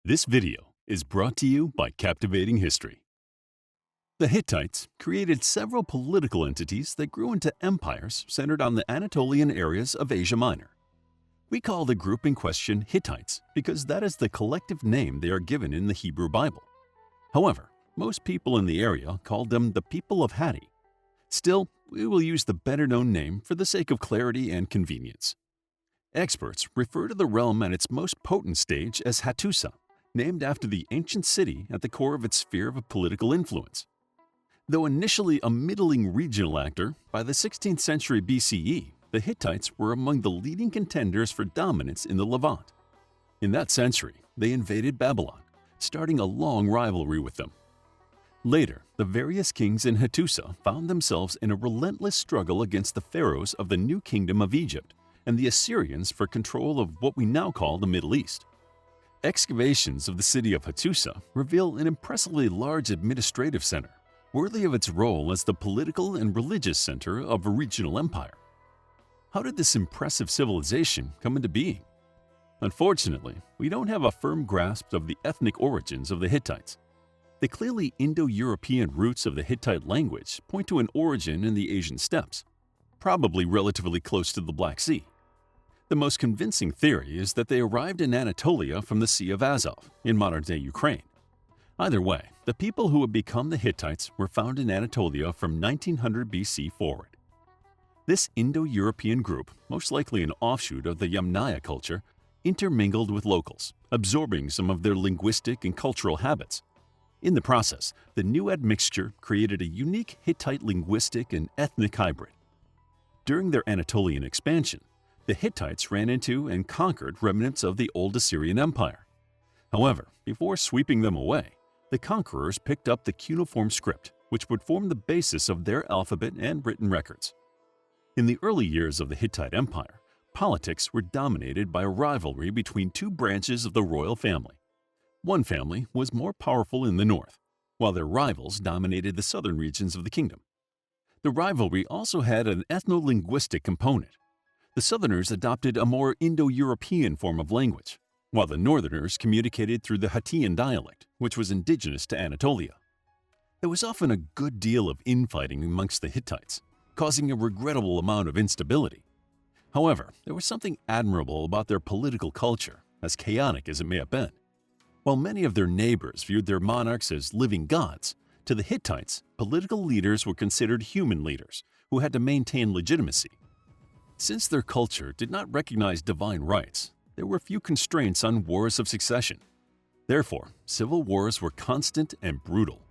This video is brought to you by Captivating History. The Hittites created several political entities that grew into empires centered on the Anatolian areas of Asia Minor. We call the group in question Hittites because that is the collective name they are given in the Hebrew Bible. However, most people in the area called them the people of Hatti. Still, we will use the better-known name for the sake of clarity and convenience. Experts refer to the realm at its most potent stage as Hattusa, named after the ancient city at the core of its sphere of political influence. Though initially a middling regional actor, by the 16th century BCE, the Hittites were among the leading contenders for dominance in the Levant. In that century, they invaded Babylon, starting a long rivalry with them. Later, the various kings in Hattusa found themselves in a relentless struggle against the pharaohs of the New Kingdom of Egypt and the Assyrians for control of what we now call the Middle East. Excavations of the city of Hattusa reveal an impressively large administrative center, worthy of its role as the political and religious center of a regional empire. How did this impressive civilization come into being? Unfortunately, we don't have a firm grasp of the ethnic origins of the Hittites. The clearly Indo-European roots of the Hittite language point to an origin in the Asian steppes, probably relatively close to the Black Sea. The most convincing theory is that they arrived in Anatolia from the Sea of Azov in modern-day Ukraine. Either way, the people who would become the Hittites were found in Anatolia from 1900 BC forward. This Indo-European group, most likely an offshoot of the Yamnaya culture, intermingled with locals, absorbing some of their linguistic and cultural habits. In the process, the new admixture created a unique Hittite linguistic and ethnic hybrid. During their Anatolian expansion, the Hittites ran into and conquered remnants of the old Assyrian Empire. However, before sweeping them away, the conquerors picked up the cuneiform script, which would form the basis of their alphabet and written records. In the early years of the Hittite Empire, politics were dominated by a rivalry between two branches of the royal family. One family was more powerful in the north, while their rivals dominated the southern regions of the kingdom. The rivalry also had an ethno-linguistic component. The Southerners adopted a more Indo-European form of language, while the Northerners communicated through the Hattian dialect, which was indigenous to Anatolia. There was often a good deal of infighting amongst the Hittites, causing a regrettable amount of instability. However, there was something admirable about their political culture, as chaotic as it may have been. While many of their neighbors viewed their monarchs as living gods, to the Hittites, political leaders were considered human leaders who had to maintain legitimacy. Since their culture did not recognize divine rights, there were few constraints on wars of succession. Therefore, civil wars were constant and brutal.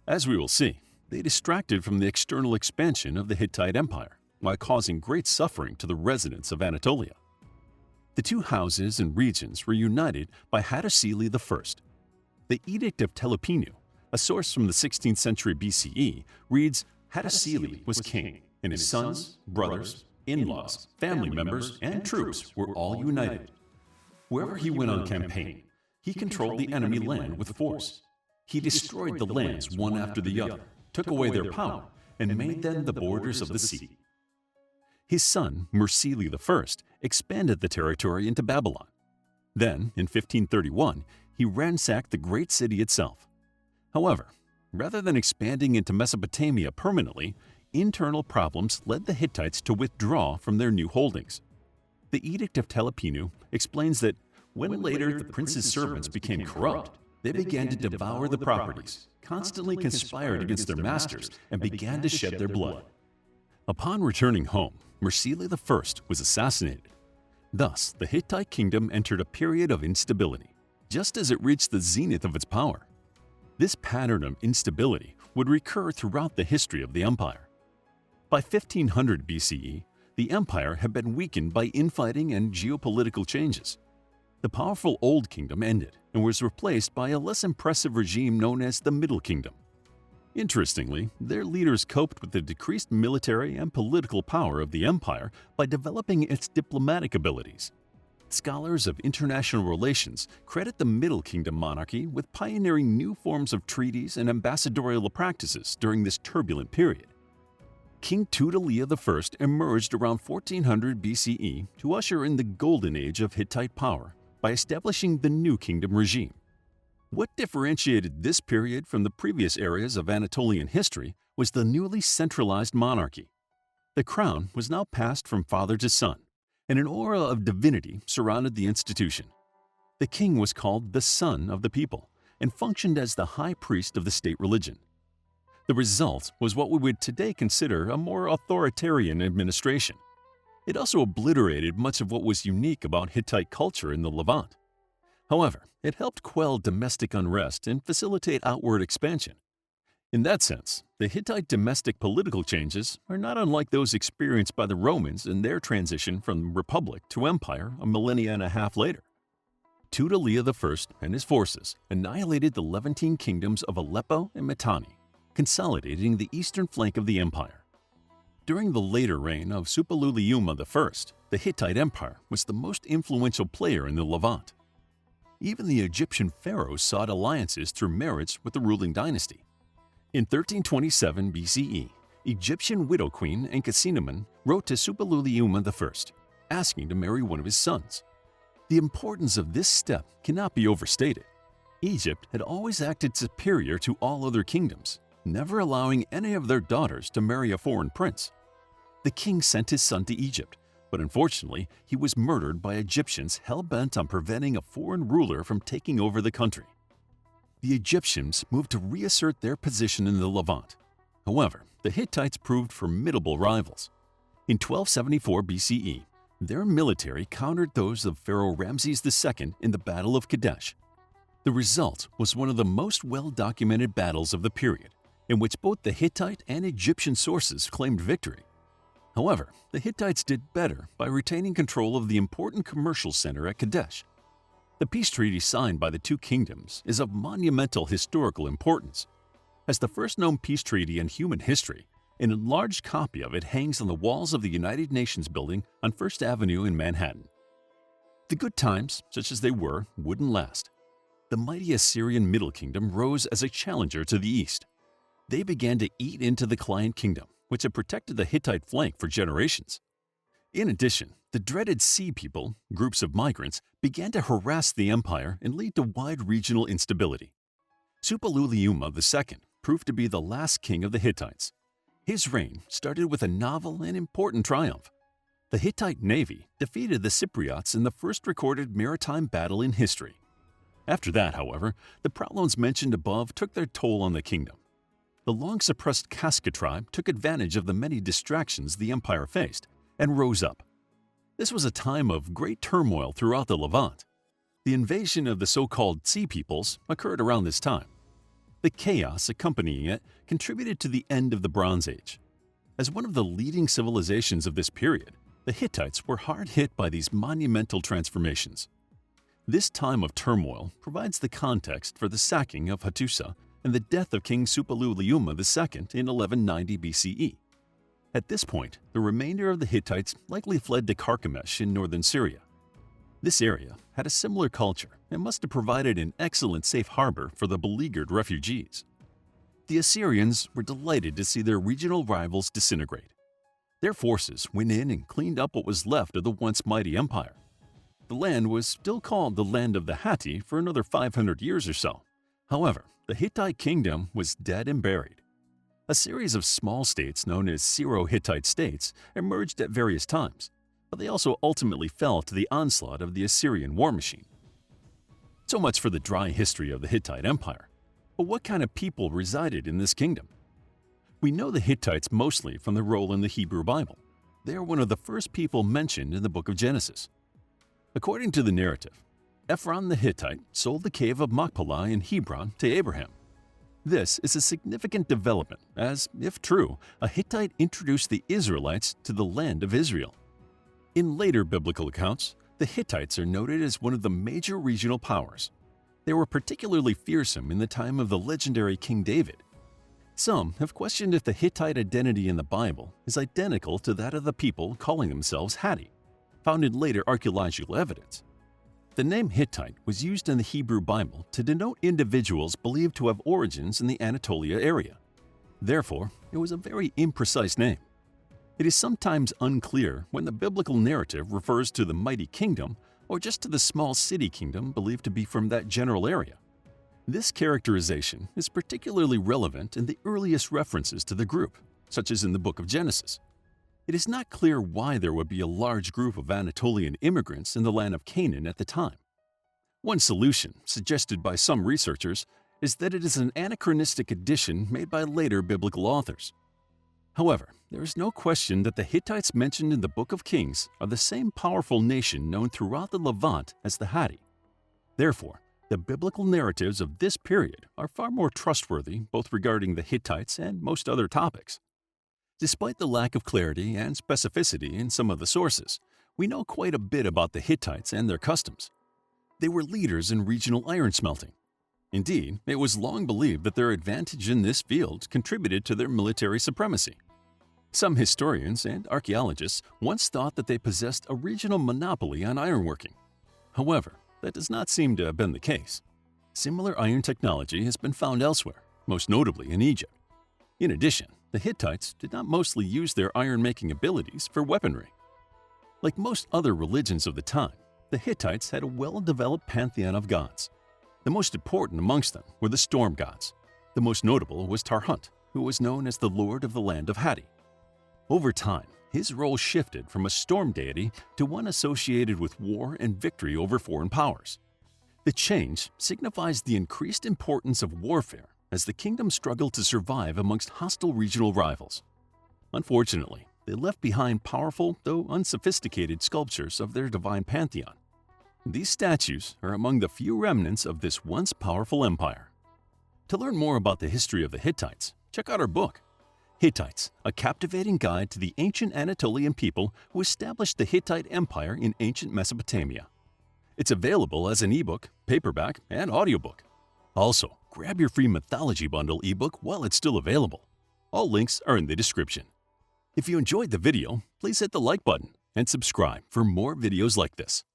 As we will see, they distracted from the external expansion of the Hittite Empire while causing great suffering to the residents of Anatolia. The two houses and regions were united by Hattusili I. The Edict of Telepinu, a source from the 16th century BCE, reads, "Hattusili was king, and his sons, brothers, in-laws, family members, and troops were all united. Wherever he went on campaign, he controlled the enemy land with force. He destroyed the lands one after the other, took away their power, and made them the borders of the sea." His son, Mursili I, expanded the territory into Babylon. Then, in 1531, he ransacked the great city itself. However, rather than expanding into Mesopotamia permanently, internal problems led the Hittites to withdraw from their new holdings. The Edict of Telepinu explains that when later the prince's servants became corrupt, they began to devour the properties, constantly conspired against their masters, and began to shed their blood. Upon returning home, Mursili I was assassinated. Thus, the Hittite kingdom entered a period of instability, just as it reached the zenith of its power. This pattern of instability would recur throughout the history of the empire. By 1500 BCE, the empire had been weakened by infighting and geopolitical changes. The powerful Old Kingdom ended and was replaced by a less impressive regime known as the Middle Kingdom. Interestingly, their leaders coped with the decreased military and political power of the empire by developing its diplomatic abilities. Scholars of international relations credit the Middle Kingdom monarchy with pioneering new forms of treaties and ambassadorial practices during this turbulent period. King Tutalia I emerged around 1400 BCE to usher in the golden age of Hittite power by establishing the New Kingdom regime, What differentiated this period from the previous eras of Anatolian history was the newly centralized monarchy. The crown was now passed from father to son, and an aura of divinity surrounded the institution. The king was called the son of the people and functioned as the high priest of the state religion. The result was what we would today consider a more authoritarian administration. It also obliterated much of what was unique about Hittite culture in the Levant. However, it helped quell domestic unrest and facilitate outward expansion. In that sense, the Hittite domestic political changes are not unlike those experienced by the Romans in their transition from republic to empire a millennia and a half later. Tutalia I and his forces annihilated the Levantine kingdoms of Aleppo and Mitanni, consolidating the eastern flank of the empire. During the later reign of Suppiluliuma I, the Hittite Empire was the most influential player in the Levant. Even the Egyptian pharaohs sought alliances through marriage with the ruling dynasty. In 1327 BCE, Egyptian widow queen Ankhesenamun wrote to Suppiluliuma I, asking to marry one of his sons. The importance of this step cannot be overstated. Egypt had always acted superior to all other kingdoms, never allowing any of their daughters to marry a foreign prince. The king sent his son to Egypt, but unfortunately he was murdered by Egyptians hell-bent on preventing a foreign ruler from taking over the country. The Egyptians moved to reassert their position in the Levant. However, the Hittites proved formidable rivals. In 1274 BCE, their military countered those of Pharaoh Ramses II in the Battle of Kadesh. The result was one of the most well-documented battles of the period, in which both the Hittite and Egyptian sources claimed victory. However, the Hittites did better by retaining control of the important commercial center at Kadesh. The peace treaty signed by the two kingdoms is of monumental historical importance. As the first known peace treaty in human history, an enlarged copy of it hangs on the walls of the United Nations building on First Avenue in Manhattan. The good times, such as they were, wouldn't last. The mighty Assyrian Middle Kingdom rose as a challenger to the east. They began to eat into the client kingdom, which had protected the Hittite flank for generations. In addition, the dreaded Sea People, groups of migrants, began to harass the empire and lead to wide regional instability. Suppiluliuma II proved to be the last king of the Hittites. His reign started with a novel and important triumph. The Hittite navy defeated the Cypriots in the first recorded maritime battle in history. After that, however, the problems mentioned above took their toll on the kingdom. The long-suppressed Casca tribe took advantage of the many distractions the empire faced and rose up. This was a time of great turmoil throughout the Levant. The invasion of the so-called Sea Peoples occurred around this time. The chaos accompanying it contributed to the end of the Bronze Age. As one of the leading civilizations of this period, the Hittites were hard hit by these monumental transformations. This time of turmoil provides the context for the sacking of Hattusa and the death of King Suppiluliuma II in 1190 BCE. At this point, the remainder of the Hittites likely fled to Carchemish in northern Syria. This area had a similar culture and must have provided an excellent safe harbor for the beleaguered refugees. The Assyrians were delighted to see their regional rivals disintegrate. Their forces went in and cleaned up what was left of the once mighty empire. The land was still called the Land of the Hatti for another 500 years or so. However, the Hittite kingdom was dead and buried. A series of small states known as Syro-Hittite states emerged at various times, but they also ultimately fell to the onslaught of the Assyrian war machine. So much for the dry history of the Hittite Empire. But what kind of people resided in this kingdom? We know the Hittites mostly from their role in the Hebrew Bible. They are one of the first people mentioned in the book of Genesis. According to the narrative, Ephron the Hittite sold the cave of Machpelah in Hebron to Abraham. This is a significant development as, if true, a Hittite introduced the Israelites to the land of Israel. In later biblical accounts, the Hittites are noted as one of the major regional powers. They were particularly fearsome in the time of the legendary King David. Some have questioned if the Hittite identity in the Bible is identical to that of the people calling themselves Hatti, found in later archaeological evidence. The name Hittite was used in the Hebrew Bible to denote individuals believed to have origins in the Anatolia area. Therefore, it was a very imprecise name. It is sometimes unclear when the biblical narrative refers to the mighty kingdom or just to the small city kingdom believed to be from that general area. This characterization is particularly relevant in the earliest references to the group, such as in the book of Genesis. It is not clear why there would be a large group of Anatolian immigrants in the land of Canaan at the time. One solution, suggested by some researchers, is that it is an anachronistic addition made by later biblical authors. However, there is no question that the Hittites mentioned in the Book of Kings are the same powerful nation known throughout the Levant as the Hatti. Therefore, the biblical narratives of this period are far more trustworthy both regarding the Hittites and most other topics. Despite the lack of clarity and specificity in some of the sources, we know quite a bit about the Hittites and their customs. They were leaders in regional iron smelting. Indeed, it was long believed that their advantage in this field contributed to their military supremacy. Some historians and archaeologists once thought that they possessed a regional monopoly on ironworking. However, that does not seem to have been the case. Similar iron technology has been found elsewhere, most notably in Egypt. In addition, the Hittites did not mostly use their iron-making abilities for weaponry. Like most other religions of the time, the Hittites had a well-developed pantheon of gods. The most important amongst them were the storm gods. The most notable was Tarhunt, who was known as the Lord of the land of Hatti. Over time, his role shifted from a storm deity to one associated with war and victory over foreign powers. The change signifies the increased importance of warfare as the kingdom struggled to survive amongst hostile regional rivals. Unfortunately, they left behind powerful, though unsophisticated sculptures of their divine pantheon. These statues are among the few remnants of this once powerful empire. To learn more about the history of the Hittites, check out our book, Hittites, a captivating guide to the ancient Anatolian people who established the Hittite Empire in ancient Mesopotamia. It's available as an ebook, paperback, and audiobook. Also, grab your free mythology bundle ebook while it's still available. All links are in the description. If you enjoyed the video, please hit the like button and subscribe for more videos like this.